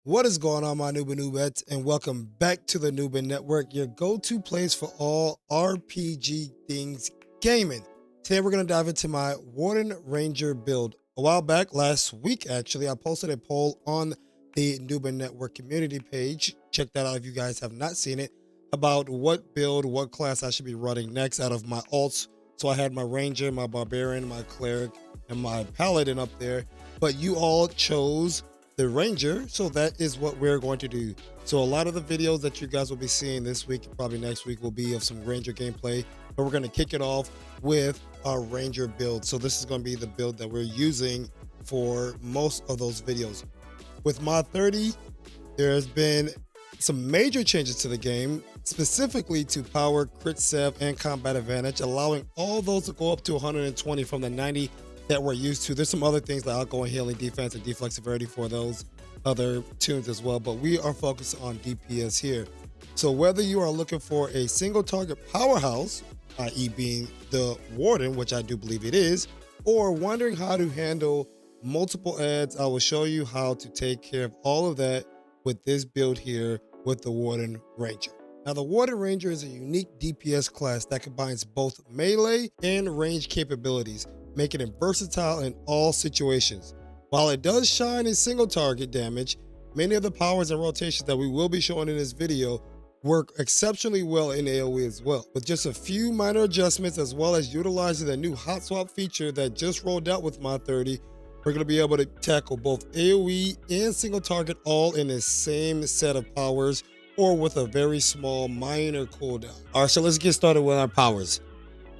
What is going on, my Nubettes, and welcome back to the Nubin Network, your go-to place for all RPG things gaming. Today we're going to dive into my Warden Ranger build. A while back, last week actually, I posted a poll on the Nubin Network community page. Check that out if you guys have not seen it, about what build, what class I should be running next out of my alts. So I had my Ranger, my Barbarian, my Cleric, and my Paladin up there, but you all chose the Ranger, so that is what we're going to do. So a lot of the videos that you guys will be seeing this week, probably next week, will be of some Ranger gameplay, but we're going to kick it off with our Ranger build. So this is going to be the build that we're using for most of those videos. With mod 30, there's been some major changes to the game, specifically to power, crit sev, and combat advantage, allowing all those to go up to 120 from the 90 that we're used to. There's some other things like outgoing healing, defense, and deflect severity for those other tunes as well, but we are focused on DPS here. So whether you are looking for a single target powerhouse, i.e. being the Warden, which I do believe it is, or wondering how to handle multiple adds, I will show you how to take care of all of that with this build here with the Warden Ranger. Now, the Warden Ranger is a unique DPS class that combines both melee and range capabilities, making it versatile in all situations. While it does shine in single target damage, many of the powers and rotations that we will be showing in this video work exceptionally well in AoE as well. With just a few minor adjustments, as well as utilizing the new hot swap feature that just rolled out with mod 30, we're going to be able to tackle both AoE and single target all in the same set of powers, or with a very small minor cooldown. All right, so let's get started with our powers.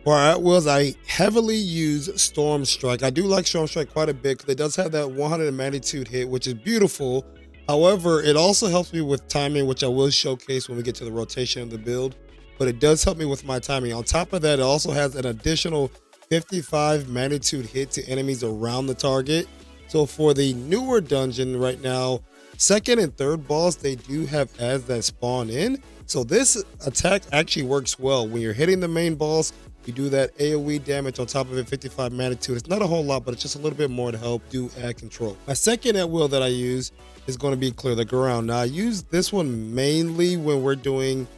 For our at-wills, I heavily use Storm Strike. I do like Storm Strike quite a bit because it does have that 100 magnitude hit, which is beautiful. However, it also helps me with timing, which I will showcase when we get to the rotation of the build. But it does help me with my timing. On top of that, it also has an additional 55 magnitude hit to enemies around the target. So for the newer dungeon right now, second and third boss, they do have adds that spawn in. So this attack actually works well. When you're hitting the main boss, you do that AoE damage on top of it, 55 magnitude. It's not a whole lot, but it's just a little bit more to help do ad control. My second at will that I use is going to be clear the ground. Now I use this one mainly when we're doing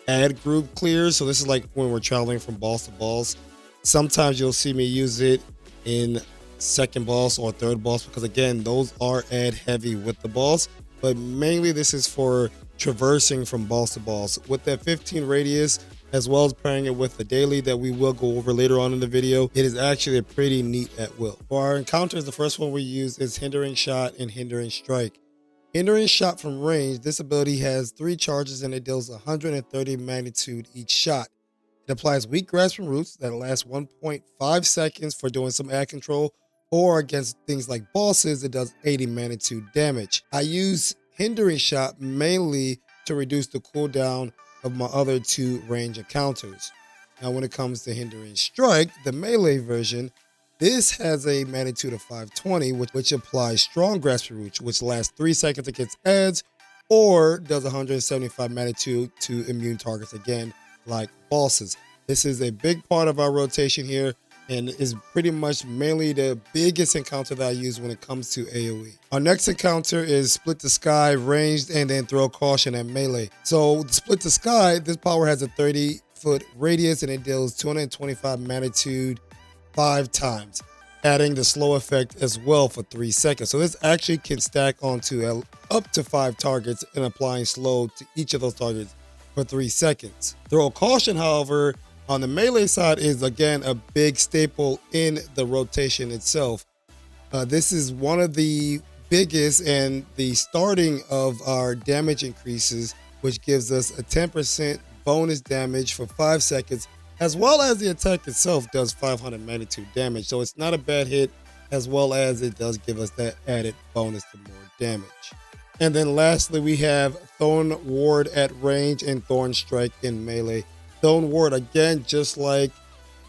ad group clears. So this is like when we're traveling from boss to boss. Sometimes you'll see me use it in second boss or third boss, because again, those are ad heavy with the boss, but mainly this is for traversing from boss to boss. With that 15 radius, as well as pairing it with the daily that we will go over later on in the video, it is actually a pretty neat at will. For our encounters, the first one we use is Hindering Shot and Hindering Strike. Hindering Shot from range, this ability has 3 charges and it deals 130 magnitude each shot. It applies weak grasp from roots that lasts 1.5 seconds for doing some ad control, or against things like bosses, it does 80 magnitude damage. I use Hindering Shot mainly to reduce the cooldown of my other 2 range encounters. Now when it comes to Hindering Strike, the melee version, this has a magnitude of 520, which applies strong grasp from roots, which lasts 3 seconds against adds, or does 175 magnitude to immune targets, again like bosses. This is a big part of our rotation here, and is pretty much mainly the biggest encounter that I use when it comes to AoE. Our next encounter is Split the Sky, ranged, and then Throw Caution at melee. So Split the Sky, this power has a 30-foot radius and it deals 225 magnitude 5 times, adding the slow effect as well for 3 seconds. So this actually can stack onto up to 5 targets and applying slow to each of those targets for 3 seconds. Throw Caution, however, on the melee side is again a big staple in the rotation itself. This is one of the biggest and the starting of our damage increases, which gives us a 10% bonus damage for 5 seconds, as well as the attack itself does 500 magnitude damage. So it's not a bad hit, as well as it does give us that added bonus to more damage. And then lastly, we have Thorn Ward at range and Thorn Strike in melee. Thorn Ward, again, just like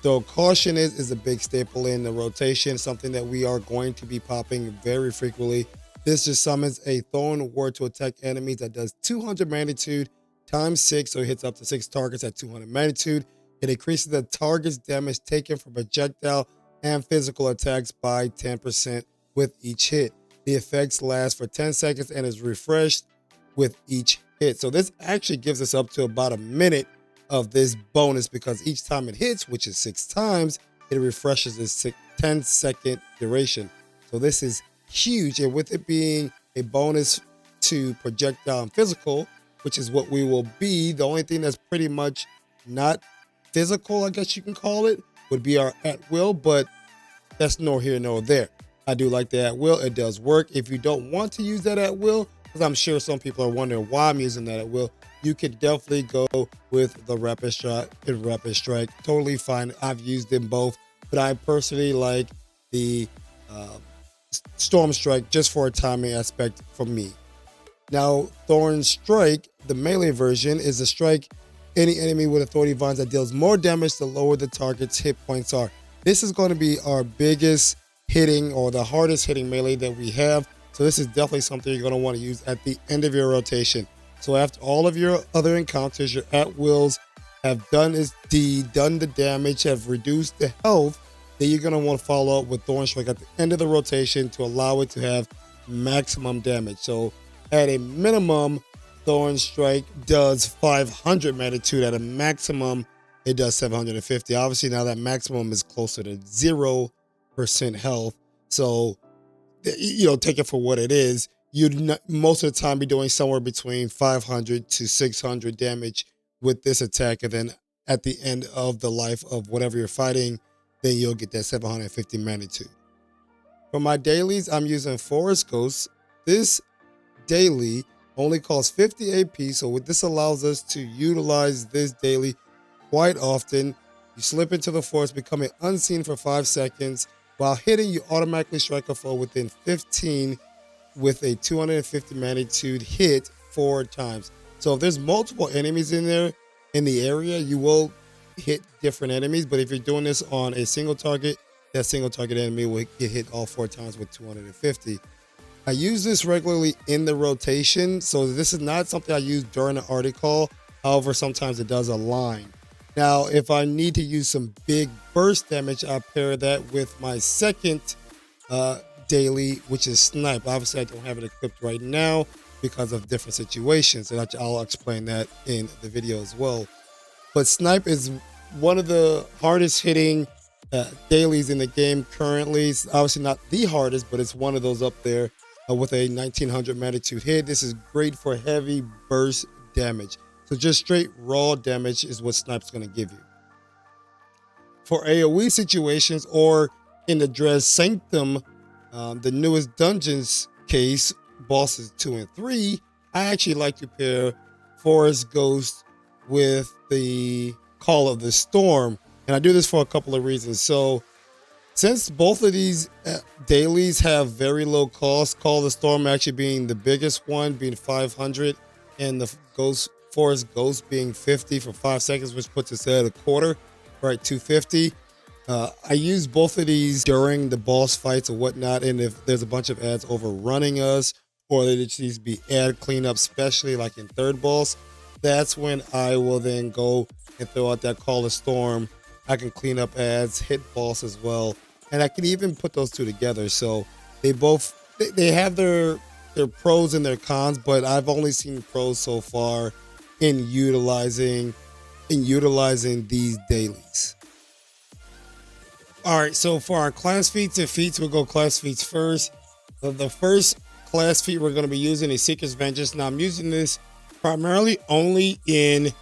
Throw Caution is a big staple in the rotation, something that we are going to be popping very frequently. This just summons a Thorn Ward to attack enemies that does 200 magnitude times 6, so it hits up to 6 targets at 200 magnitude. It increases the target's damage taken from projectile and physical attacks by 10% with each hit. The effects last for 10 seconds and is refreshed with each hit. So this actually gives us up to about a minute of this bonus, because each time it hits, which is 6 times, it refreshes this 10-second duration. So this is huge. And with it being a bonus to projectile and physical, which is what we will be, the only thing that's pretty much not physical, I guess you can call it, would be our at will, but that's nor here nor there. I do like the at will. It does work. If you don't want to use that at will, because I'm sure some people are wondering why I'm using that at will, you could definitely go with the rapid strike. Totally fine. I've used them both, but I personally like the storm strike just for a timing aspect for me. Now, Thorn Strike, the melee version, is a strike any enemy with authority vines that deals more damage the lower the target's hit points are. This is going to be our biggest hitting, or the hardest hitting melee that we have. So this is definitely something you're going to want to use at the end of your rotation. So after all of your other encounters, your at-wills have done its deed, done the damage, have reduced the health, then you're going to want to follow up with Thorn Strike at the end of the rotation to allow it to have maximum damage. So at a minimum, Thorn Strike does 500 magnitude. At a maximum, it does 750. Obviously, now that maximum is closer to 0% health. So, take it for what it is. You'd most of the time be doing somewhere between 500 to 600 damage with this attack. And then at the end of the life of whatever you're fighting, then you'll get that 750 magnitude. For my dailies, I'm using Forest Ghost. This daily only costs 50 AP, so what this allows us to utilize this daily quite often. You slip into the forest, becoming unseen for 5 seconds. While hitting, you automatically strike a foe within 15 with a 250 magnitude hit 4 times. So if there's multiple enemies in there in the area, you will hit different enemies. But if you're doing this on a single target, that single target enemy will get hit all 4 times with 250. I use this regularly in the rotation, so this is not something I use during an arty call. However, sometimes it does align. Now, if I need to use some big burst damage, I pair that with my second daily, which is Snipe. Obviously, I don't have it equipped right now because of different situations, and I'll explain that in the video as well. But Snipe is one of the hardest hitting dailies in the game currently. It's obviously not the hardest, but it's one of those up there. With a 1900 magnitude hit. This is great for heavy burst damage. So just straight raw damage is what Snipe's going to give you. For AoE situations, or in the Dres Sanctum, the newest dungeons case, bosses 2 and 3, I actually like to pair Forest Ghost with the Call of the Storm. And I do this for a couple of reasons. So since both of these dailies have very low cost, Call of the Storm actually being the biggest one, being 500, and the Forest Ghost being 50 for 5 seconds, which puts us at a quarter, right, 250. I use both of these during the boss fights or whatnot, and if there's a bunch of ads overrunning us, or there just needs to be ad cleanup, especially like in third boss, that's when I will then go and throw out that Call of the Storm. I can clean up ads, hit boss as well, and I can even put those two together. So they have their pros and their cons, but I've only seen pros so far in utilizing these dailies. All right, so for our class feats and feats, we'll go class feats first. The first class feat we're going to be using is Seeker's Vengeance. Now I'm using this primarily only in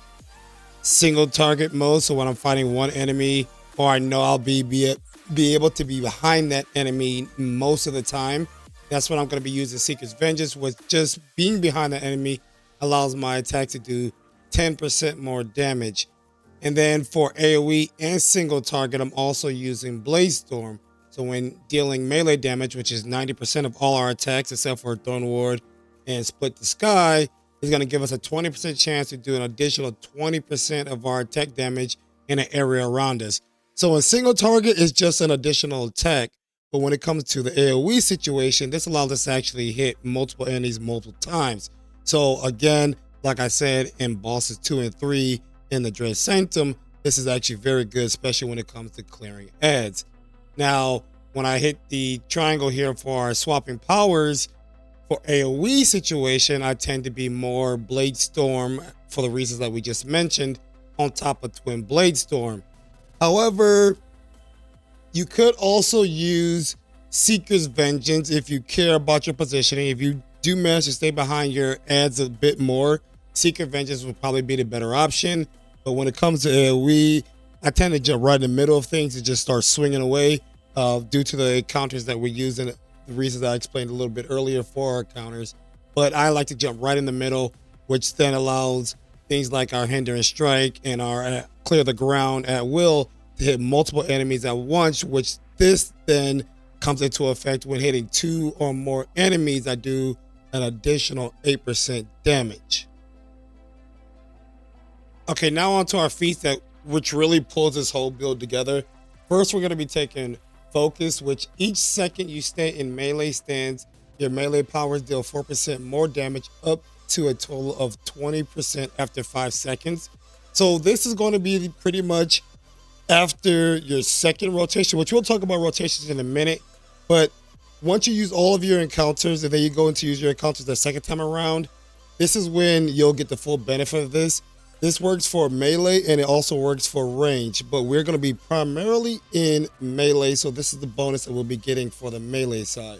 single target mode, so when I'm fighting one enemy, or I know I'll be able to be behind that enemy most of the time, that's when I'm going to be using Seeker's Vengeance. With just being behind the enemy allows my attack to do 10% more damage. And then for AoE and single target, I'm also using Blaze Storm. So when dealing melee damage, which is 90% of all our attacks except for Thorn Ward and Split the Sky, is going to give us a 20% chance to do an additional 20% of our attack damage in an area around us. So in single target, it's just an additional attack. But when it comes to the AoE situation, this allows us to actually hit multiple enemies multiple times. So again, like I said, in bosses 2 and 3 in the Dres Sanctum, this is actually very good, especially when it comes to clearing ads. Now, when I hit the triangle here for our swapping powers, for AoE situation, I tend to be more Blade Storm for the reasons that we just mentioned, on top of Twin Blade Storm. However, you could also use Seeker's Vengeance if you care about your positioning. If you do manage to stay behind your ads a bit more, Seeker Vengeance would probably be the better option. But when it comes to AoE, I tend to jump right in the middle of things and just start swinging away due to the counters that we use and the reasons I explained a little bit earlier for our counters. But I like to jump right in the middle, which then allows things like our Hinder and Strike and our Clear the Ground at will to hit multiple enemies at once, which this then comes into effect when hitting 2 or more enemies. I do an additional 8% damage. Okay, now onto our feats which really pulls this whole build together. First, we're going to be taking Focus, which each second you stay in melee stance, your melee powers deal 4% more damage, up to a total of 20% after 5 seconds. So this is going to be pretty much after your second rotation, which we'll talk about rotations in a minute. But once you use all of your encounters and then you go into use your encounters the second time around, this is when you'll get the full benefit of this. This works for melee and it also works for range, but we're going to be primarily in melee, so this is the bonus that we'll be getting for the melee side.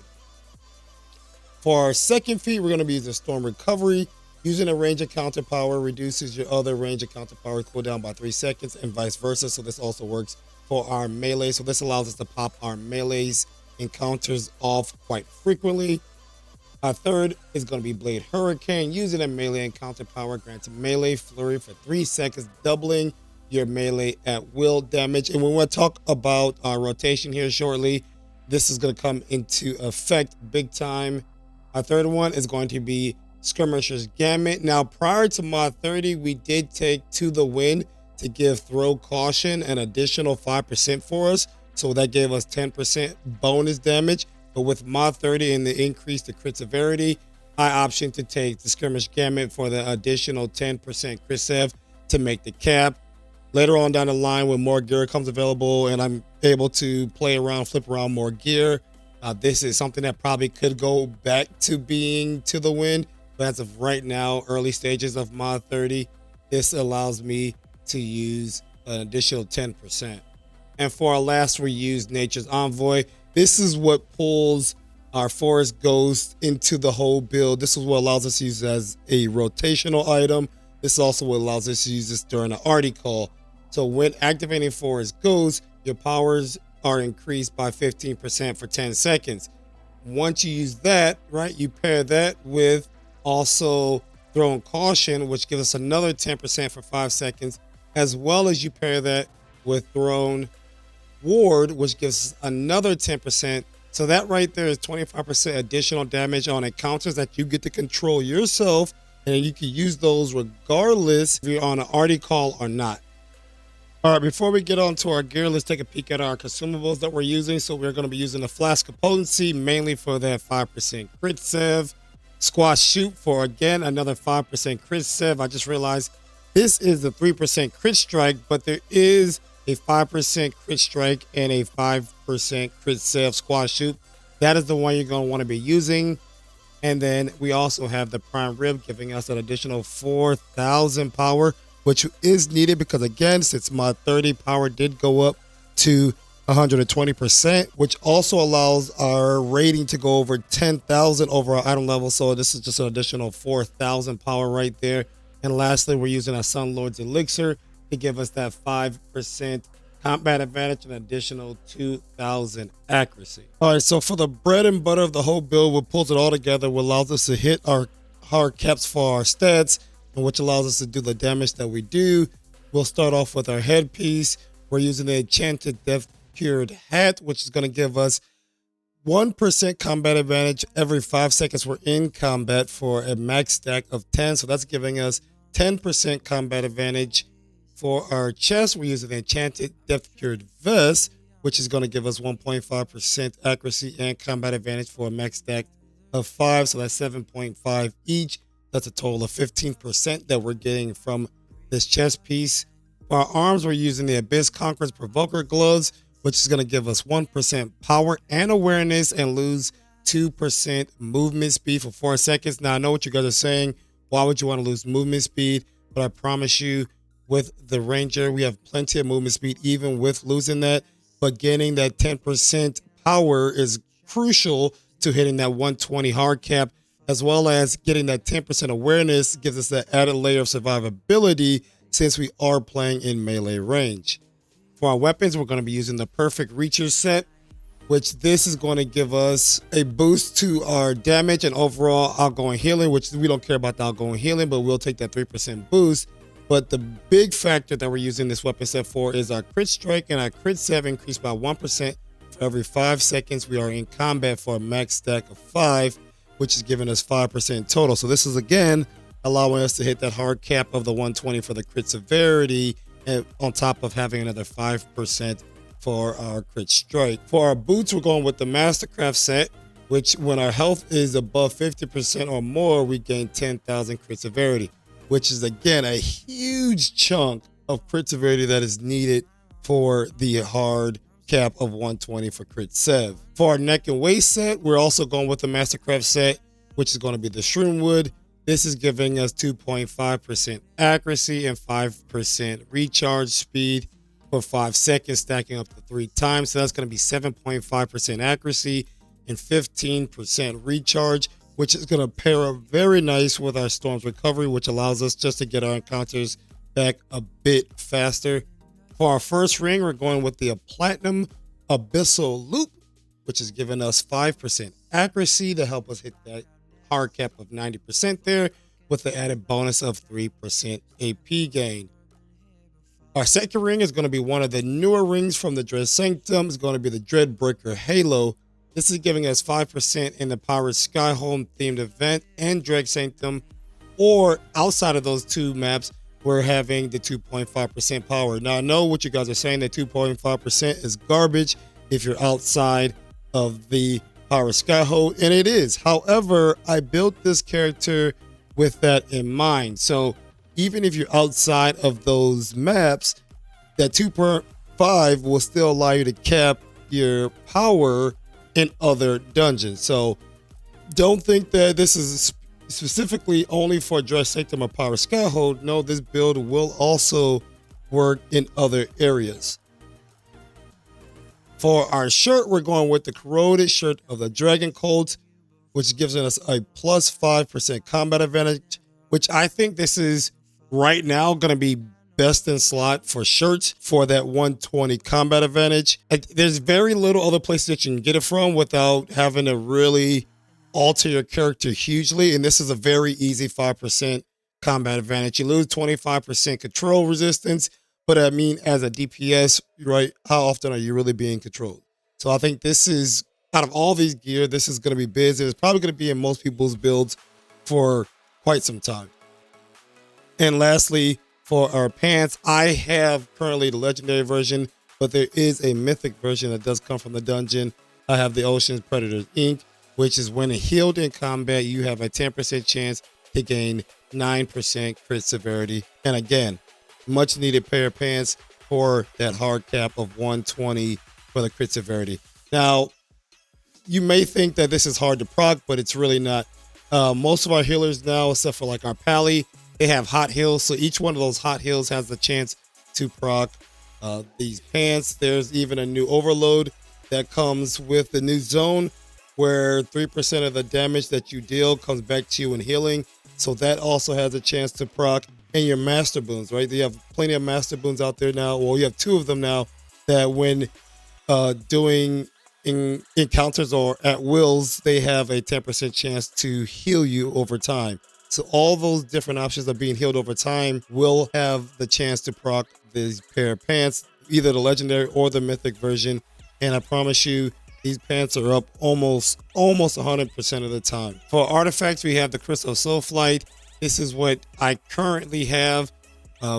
For our second feat, we're going to be using Storm Recovery. Using a range encounter power reduces your other range encounter power cooldown by 3 seconds and vice versa, so this also works for our melee. So this allows us to pop our melee's encounters off quite frequently. Our third is going to be Blade Hurricane. Using a melee encounter power grants melee flurry for 3 seconds, doubling your melee at will damage. And when we talk about our rotation here shortly, this is going to come into effect big time. Our third one is going to be Skirmisher's Gambit. Now, prior to mod 30, we did take To the Wind to give Throw Caution an additional 5% for us. So that gave us 10% bonus damage. But with mod 30 and the increase to crit severity, I option to take the Skirmish Gambit for the additional 10% crit sev to make the cap. Later on down the line, when more gear comes available and I'm able to play around, flip around more gear, this is something that probably could go back to being To the Wind. But as of right now, early stages of mod 30, this allows me to use an additional 10%. And for our last, we use Nature's Envoy. This is what pulls our Forest Ghost into the whole build. This is what allows us to use it as a rotational item. This is also what allows us to use this during an arty call. So when activating Forest Ghost, your powers are increased by 15% for 10 seconds. Once you use that, right, you pair that with also Throwing Caution, which gives us another 10% for 5 seconds, as well as you pair that with Thrown Ward, which gives another 10%. So that right there is 25% additional damage on encounters that you get to control yourself, and you can use those regardless if you're on an arty call or not. All right, before we get on to our gear, let's take a peek at our consumables that we're using. So we're going to be using the Flask of Potency mainly for that 5% crit sev. Squash Shoot for, again, another 5% crit sev. I just realized this is the 3% crit strike, but there is a 5% crit strike and a 5% crit sev Squash Shoot. That is the one you're going to want to be using. And then we also have the Prime Rib giving us an additional 4,000 power, which is needed because, again, since mod 30, power did go up to 120%, which also allows our rating to go over 10,000 over our item level. So this is just an additional 4,000 power right there. And lastly, we're using our Sun Lord's Elixir to give us that 5% combat advantage and additional 2,000 accuracy. All right, so for the bread and butter of the whole build, what pulls it all together, what allows us to hit our hard caps for our stats, and which allows us to do the damage that we do. We'll start off with our headpiece. We're using the Enchanted Death Cured Hat, which is going to give us 1% combat advantage every 5 seconds we're in combat for a max stack of 10. So that's giving us 10% combat advantage. For our chest, we're using the Enchanted Death Cured Vest, which is going to give us 1.5% accuracy and combat advantage for a max stack of 5. So that's 7.5 each. That's a total of 15% that we're getting from this chest piece. For our arms, we're using the Abyss Conqueror's Provoker Gloves, which is going to give us 1% power and awareness and lose 2% movement speed for 4 seconds. Now, I know what you guys are saying. Why would you want to lose movement speed? But I promise you, with the Ranger, we have plenty of movement speed, even with losing that. But getting that 10% power is crucial to hitting that 120 hard cap, as well as getting that 10% awareness gives us that added layer of survivability since we are playing in melee range. For our weapons, we're going to be using the Perfect Reacher set, which this is going to give us a boost to our damage and overall outgoing healing, which we don't care about the outgoing healing, but we'll take that 3% boost. But the big factor that we're using this weapon set for is our crit strike and our crit save increased by 1% for every 5 seconds we are in combat for a max stack of 5, which is giving us 5% total. So this is again allowing us to hit that hard cap of the 120 for the crit severity, and on top of having another 5% for our crit strike. For our boots, we're going with the Mastercraft set, which when our health is above 50% or more, we gain 10,000 crit severity, which is again a huge chunk of crit severity that is needed for the hard cap of 120 for crit sev. For our neck and waist set, we're also going with the Mastercraft set, which is going to be the Shroomwood. This is giving us 2.5% accuracy and 5% recharge speed for 5 seconds, stacking up to 3 times. So that's going to be 7.5% accuracy and 15% recharge, which is going to pair up very nice with our Storm's Recovery, which allows us just to get our encounters back a bit faster. For our first ring, we're going with the Platinum Abyssal Loop, which is giving us 5% accuracy to help us hit that hard cap of 90% there, with the added bonus of 3% AP gain. Our second ring is going to be one of the newer rings from the Dread Sanctum. It's going to be the Dreadbreaker Halo. This is giving us 5% in the Pirate Skyhome themed event and Dread Sanctum, or outside of those two maps, we're having the 2.5% power. Now, I know what you guys are saying, that 2.5% is garbage if you're outside of the Pirate Skyhome, and it is. However, I built this character with that in mind. So even if you're outside of those maps, that 2.5 will still allow you to cap your power in other dungeons. So don't think that this is specifically only for Dread Sanctum or Pirate Skyhold. No, this build will also work in other areas. For our shirt, we're going with the Corroded Shirt of the Dragon Cult, which gives us a plus 5% combat advantage, which I think this is right now going to be best in slot for shirts for that 120 combat advantage. There's very little other places that you can get it from without having to really alter your character hugely, and this is a very easy 5% combat advantage. You lose 25% control resistance, but I mean, as a DPS, right, how often are you really being controlled? So I think this is, out of all these gear, this is going to be busy. It's probably going to be in most people's builds for quite some time. And lastly, for our pants, I have currently the legendary version, but there is a mythic version that does come from the dungeon. I have the Ocean's Predators Inc., which is when healed in combat, you have a 10% chance to gain 9% crit severity. And again, much needed pair of pants for that hard cap of 120 for the crit severity. Now, you may think that this is hard to proc, but it's really not. Most of our healers now, except for like our Pally, they have hot heals. So each one of those hot heals has the chance to proc these pants. There's even a new overload that comes with the new zone, where 3% of the damage that you deal comes back to you in healing. So that also has a chance to proc. And your master boons, right? You have plenty of master boons out there now. Well, you have 2 of them now that when doing encounters or at wills, they have a 10% chance to heal you over time. So all those different options of being healed over time will have the chance to proc these pair of pants, either the legendary or the mythic version. And I promise you, these pants are up almost 100% of the time. For artifacts, we have the Crystal Soul Flight. This is what I currently have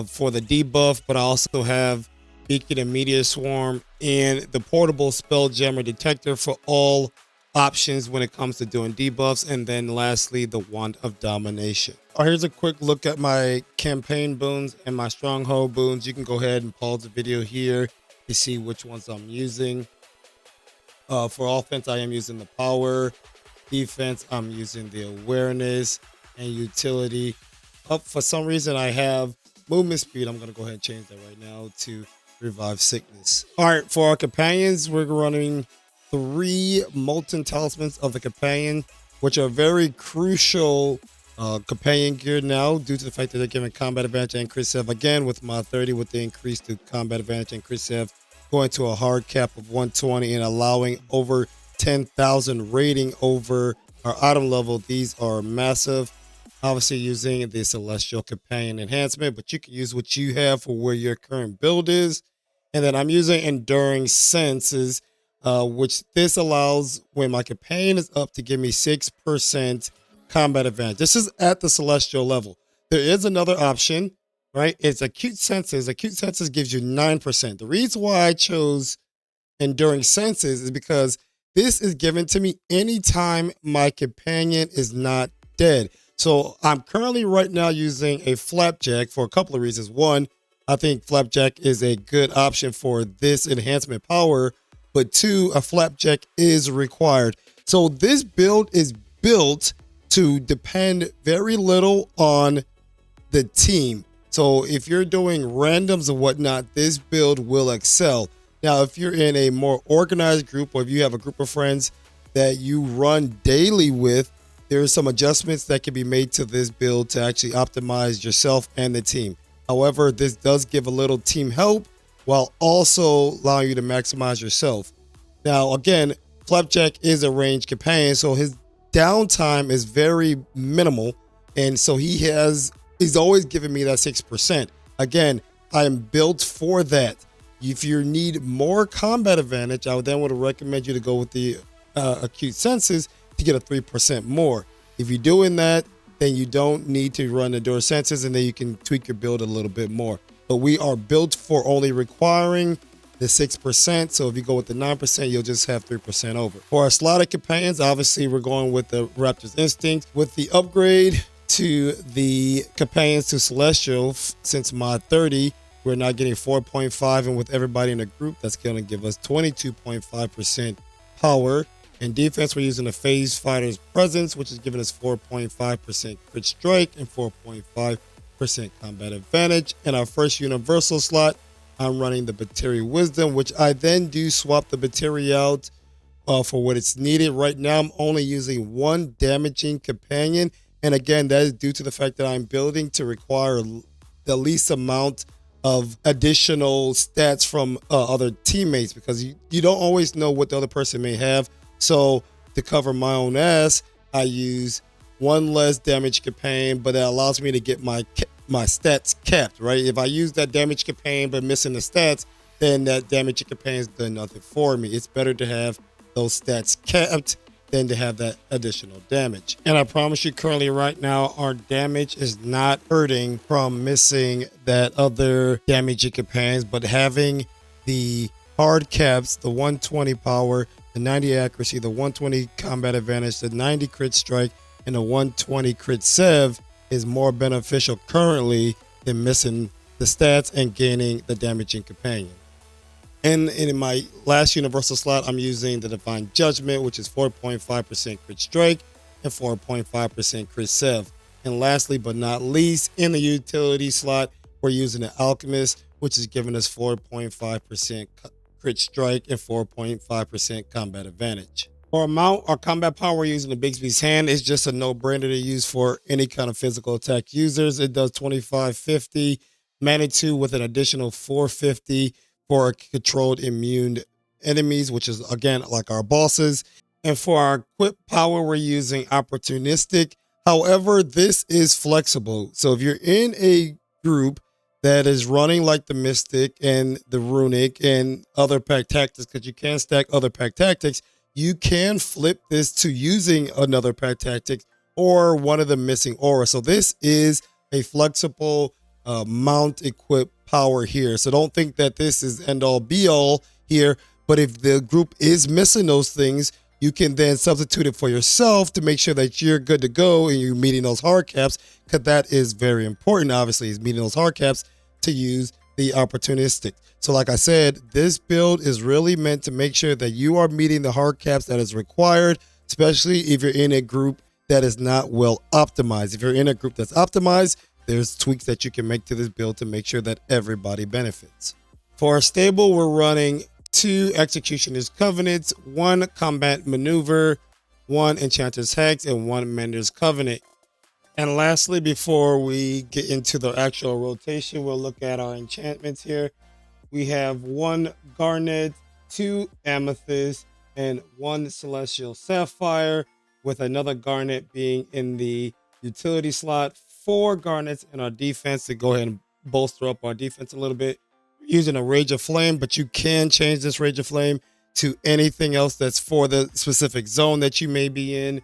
for the debuff, but I also have Beacon and Meteor Swarm and the portable Spelljammer Detector for all options when it comes to doing debuffs. And then lastly, the Wand of Domination. Here's a quick look at my campaign boons and my stronghold boons. You can go ahead and pause the video here You see which ones I'm using. For offense, I am using the power. Defense, I'm using the awareness and utility. Up for some reason, I have movement speed. I'm gonna go ahead and change that right now to revive sickness. All right, for our companions, we're running 3 molten talismans of the companion, which are very crucial companion gear now due to the fact that they're giving combat advantage and crit save. Again, with my 30 with the increase to combat advantage and crit save, going to a hard cap of 120 and allowing over 10,000 rating over our item level. These are massive. Obviously using the Celestial Companion enhancement, but you can use what you have for where your current build is. And then I'm using Enduring Senses, which this allows when my companion is up to give me 6% combat advantage. This is at the Celestial level. There is another option, right? It's Acute Senses. Acute Senses gives you 9%. The reason why I chose Enduring Senses is because this is given to me anytime my companion is not dead. So I'm currently right now using a Flapjack for a couple of reasons. One, I think Flapjack is a good option for this enhancement power, but 2, a Flapjack is required. So this build is built to depend very little on the team. So if you're doing randoms and whatnot, this build will excel. Now, if you're in a more organized group, or if you have a group of friends that you run daily with, there's some adjustments that can be made to this build to actually optimize yourself and the team. However, this does give a little team help while also allowing you to maximize yourself. Now, again, Flapjack is a ranged companion, so his downtime is very minimal. And so he's always giving me that 6%. Again, I am built for that. If you need more combat advantage, I would recommend you to go with the Acute Senses to get a 3% more. If you're doing that, then you don't need to run Endure Senses, and then you can tweak your build a little bit more. But we are built for only requiring the 6%. So if you go with the 9%, you'll just have 3% over. For our slotted companions, obviously we're going with the Raptor's Instinct. With the upgrade to the companions to Celestial, since mod 30, we're now getting 4.5, and with everybody in the group, that's going to give us 22.5% power. In defense, we're using the Phase Fighter's Presence, which is giving us 4.5% crit strike and 4.5% combat advantage. In our first universal slot, I'm running the Battery Wisdom, which I then do swap the Battery out for what it's needed. Right now, I'm only using 1 damaging companion. And again, that is due to the fact that I'm building to require the least amount of additional stats from other teammates, because you don't always know what the other person may have. So to cover my own ass, I use 1 less damage companion, but that allows me to get my stats capped, right? If I use that damage companion but missing the stats, then that damage companion's done nothing for me. It's better to have those stats capped than to have that additional damage. And I promise you, currently right now, our damage is not hurting from missing that other damaging companions, but having the hard caps, the 120 power, the 90 accuracy, the 120 combat advantage, the 90 crit strike, and the 120 crit sev is more beneficial currently than missing the stats and gaining the damaging companion. And in my last universal slot, I'm using the Divine Judgment, which is 4.5% crit strike and 4.5% crit sev. And lastly, but not least, in the utility slot, we're using the Alchemist, which is giving us 4.5% crit strike and 4.5% combat advantage. For mount or combat power, we're using the Bigsby's Hand. It's just a no-brainer to use for any kind of physical attack users. It does 2550 Manitou with an additional 450 for controlled immune enemies, which is again like our bosses. And for our equip power, we're using Opportunistic. However, this is flexible. So if you're in a group that is running like the Mystic and the Runic and other pack tactics, because you can stack other pack tactics, you can flip this to using another pack tactics or one of the missing aura. So this is a flexible mount equip power here. So don't think that this is end all be all here, but if the group is missing those things, you can then substitute it for yourself to make sure that you're good to go and you're meeting those hard caps, because that is very important, obviously, is meeting those hard caps to use the opportunistic. So like I said, this build is really meant to make sure that you are meeting the hard caps that is required, especially if you're in a group that is not well optimized. If you're in a group that's optimized, there's tweaks that you can make to this build to make sure that everybody benefits. For our stable, we're running 2 Executioner's Covenants, 1 Combat Maneuver, 1 Enchanter's Hex, and 1 Mender's Covenant. And lastly, before we get into the actual rotation, we'll look at our enchantments here. We have 1 Garnet, 2 Amethyst, and 1 Celestial Sapphire, with another Garnet being in the utility slot. 4 Garnets in our defense to go ahead and bolster up our defense a little bit. Using a Rage of Flame, but you can change this Rage of Flame to anything else that's for the specific zone that you may be in.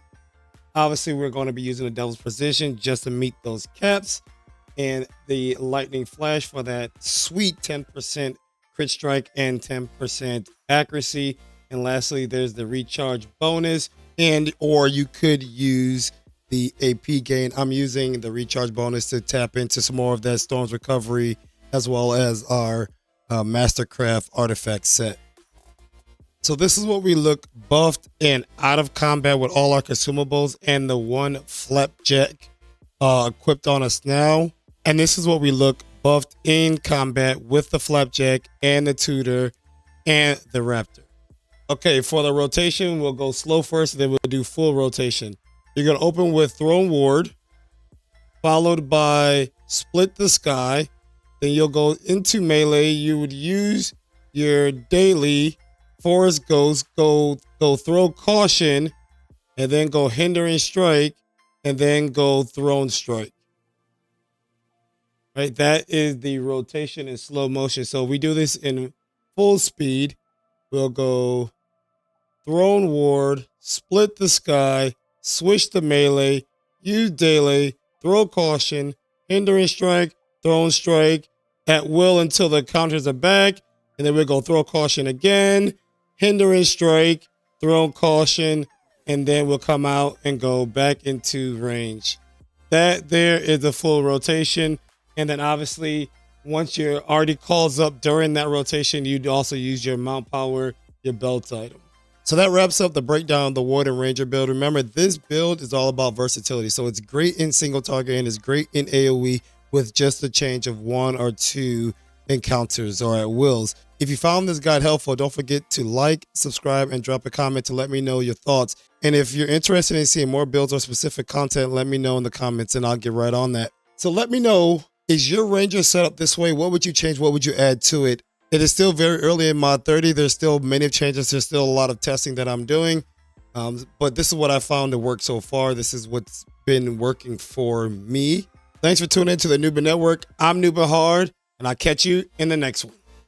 Obviously, we're going to be using the Devil's Precision just to meet those caps, and the Lightning Flash for that sweet 10% crit strike and 10% accuracy. And lastly, there's the recharge bonus, and or you could use the AP gain. I'm using the recharge bonus to tap into some more of that Storm's Recovery, as well as our Mastercraft artifact set. So this is what we look buffed and out of combat with all our consumables and the 1 Flapjack equipped on us now. And this is what we look buffed in combat with the Flapjack and the Tutor and the Raptor. Okay, for the rotation, we'll go slow first, then we'll do full rotation. You're going to open with Throne Ward, followed by Split the Sky. Then you'll go into melee. You would use your daily Forest Ghost, go Throw Caution, and then go Hindering Strike, and then go Throne Strike. Right, that is the rotation in slow motion. So we do this in full speed. We'll go Throne Ward, Split the Sky, switch to melee, use daily, Throw Caution, Hindering Strike, Throne Strike at will until the counters are back, and then we'll go Throw Caution again, Hindering Strike, Throw Caution, and then we'll come out and go back into range. That there is the full rotation. And then obviously, once your already calls up during that rotation, you'd also use your Mount Power, your belt item. So that wraps up the breakdown of the Warden Ranger build. Remember, this build is all about versatility. So it's great in single target and it's great in AoE with just a change of 1 or 2 encounters or at wills. If you found this guide helpful, don't forget to like, subscribe, and drop a comment to let me know your thoughts. And if you're interested in seeing more builds or specific content, let me know in the comments and I'll get right on that. So let me know, is your Ranger set up this way? What would you change? What would you add to it? It is still very early in mod 30. There's still many changes. There's still a lot of testing that I'm doing. But this is what I found to work so far. This is what's been working for me. Thanks for tuning in to the Noob Network. I'm Noob Hard, and I'll catch you in the next one.